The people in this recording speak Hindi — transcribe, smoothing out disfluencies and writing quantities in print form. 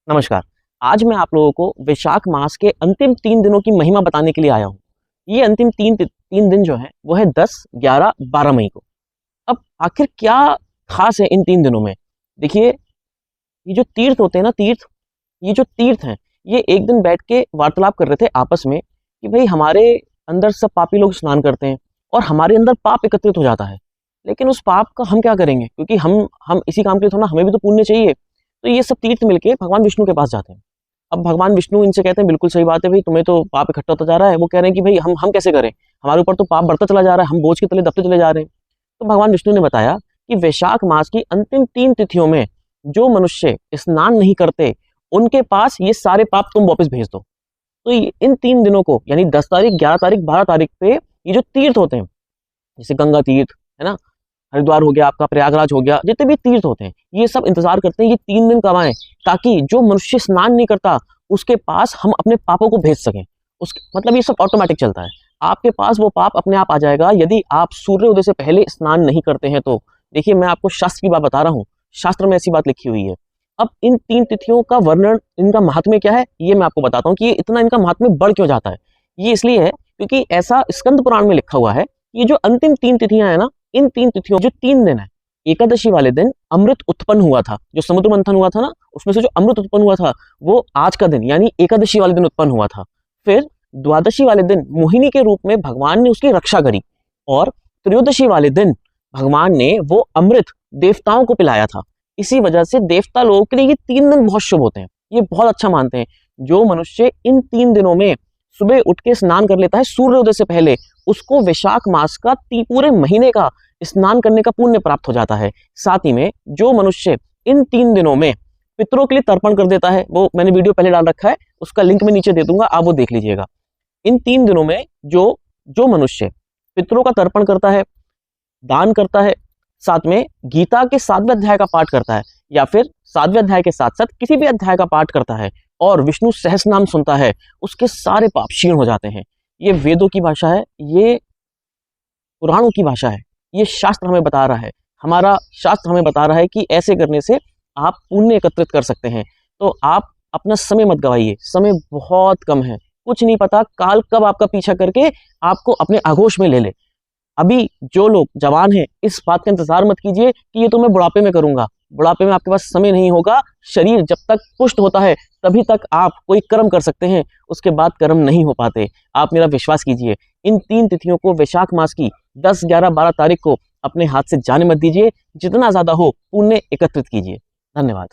नमस्कार। आज मैं आप लोगों को वैशाख मास के अंतिम 3 दिनों की महिमा बताने के लिए आया हूँ। ये अंतिम 3 दिन जो है वो है 10, 11, 12 मई को। अब आखिर क्या खास है इन 3 दिनों में? देखिए, ये जो तीर्थ होते हैं ना ये जो तीर्थ हैं, ये एक दिन बैठ के वार्तालाप कर रहे थे आपस में कि भई हमारे अंदर सब पापी लोग स्नान करते हैं और हमारे अंदर पाप एकत्रित हो जाता है। लेकिन उस पाप का हम क्या करेंगे? क्योंकि हम इसी काम के लिए थोड़ा ना, हमें भी तो पुण्य चाहिए। तो ये सब तीर्थ मिलके भगवान विष्णु के पास जाते हैं। अब भगवान विष्णु इनसे कहते हैं बिल्कुल सही बात है भई, तुम्हें तो पाप इकट्ठा होता जा रहा है। वो कह रहे हैं कि भई हम कैसे करें? हमारे ऊपर तो पाप बढ़ता चला जा रहा है, हम बोझ के तले दबते चले जा रहे हैं। तो भगवान विष्णु ने बताया कि वैशाख मास की अंतिम 3 तिथियों में जो मनुष्य स्नान नहीं करते, उनके पास ये सारे पाप तुम वापस भेज दो। तो इन 3 दिनों को यानी 10 तारीख, 11 तारीख, 12 तारीख पे ये जो तीर्थ होते हैं, जैसे गंगा तीर्थ, है ना? हरिद्वार हो गया, आपका प्रयागराज हो गया, जितने भी तीर्थ होते हैं, ये सब इंतजार करते हैं ये 3 दिन कब आएँ, ताकि जो मनुष्य स्नान नहीं करता, उसके पास हम अपने पापों को भेज सकें। मतलब ये सब ऑटोमैटिक चलता है। आपके पास वो पाप अपने आप आ जाएगा यदि आप सूर्योदय से पहले स्नान नहीं करते हैं तो। देखिए, मैं आपको शास्त्र की बात बता रहा हूँ, शास्त्र में ऐसी बात लिखी हुई है। अब इन 3 तिथियों का वर्णन, इनका महात्म्य क्या है, ये मैं आपको बताता हूँ कि ये इतना इनका महात्म्य बढ़ क्यों जाता है। ये इसलिए है क्योंकि ऐसा स्कंद पुराण में लिखा हुआ है, ये जो अंतिम 3 तिथियां है ना, इन 3 तिथियों जो 3 दिन है, एकादशी वाले दिन अमृत उत्पन्न हुआ था, जो समुद्र मंथन हुआ था ना, उसमें से जो अमृत उत्पन्न हुआ था, वो आज का दिन यानी एकादशी वाले दिन उत्पन्न हुआ था। फिर द्वादशी वाले दिन मोहिनी के रूप में भगवान ने उसकी रक्षा करी, और त्रयोदशी वाले दिन भगवान ने वो अमृत देवताओं को पिलाया था। इसी वजह से देवता लोगों के लिए ये 3 दिन बहुत शुभ होते हैं, ये बहुत अच्छा मानते हैं। जो मनुष्य इन 3 दिनों में सुबह उठ के स्नान कर लेता है सूर्योदय से पहले, उसको वैशाख मास का पूरे महीने का स्नान करने का पुण्य प्राप्त हो जाता है। साथ ही में जो मनुष्य इन 3 दिनों में पितरों के लिए तर्पण कर देता है, वो मैंने वीडियो पहले डाल रखा है, उसका लिंक मैं नीचे दे दूंगा, आप वो देख लीजिएगा। इन 3 दिनों में जो जो मनुष्य पितरों का तर्पण करता है, दान करता है, साथ में गीता के 7वें अध्याय का पाठ करता है, या फिर 7वें अध्याय के साथ साथ किसी भी अध्याय का पाठ करता है और विष्णु सहस्त्र नाम सुनता है, उसके सारे पाप क्षीण हो जाते हैं। ये वेदों की भाषा है, ये पुराणों की भाषा है, ये शास्त्र हमें बता रहा है। हमारा शास्त्र हमें बता रहा है कि ऐसे करने से आप पुण्य एकत्रित कर सकते हैं। तो आप अपना समय मत गवाइए, समय बहुत कम है, कुछ नहीं पता काल कब आपका पीछा करके आपको अपने आगोश में ले ले। अभी जो लोग जवान हैं, इस बात का इंतजार मत कीजिए कि ये तो मैं बुढ़ापे में करूंगा। बुढ़ापे में आपके पास समय नहीं होगा। शरीर जब तक पुष्ट होता है तभी तक आप कोई कर्म कर सकते हैं, उसके बाद कर्म नहीं हो पाते। आप मेरा विश्वास कीजिए, इन 3 तिथियों को वैशाख मास की 10, 11, 12 तारीख को अपने हाथ से जाने मत दीजिए। जितना ज्यादा हो पुण्य एकत्रित कीजिए। धन्यवाद।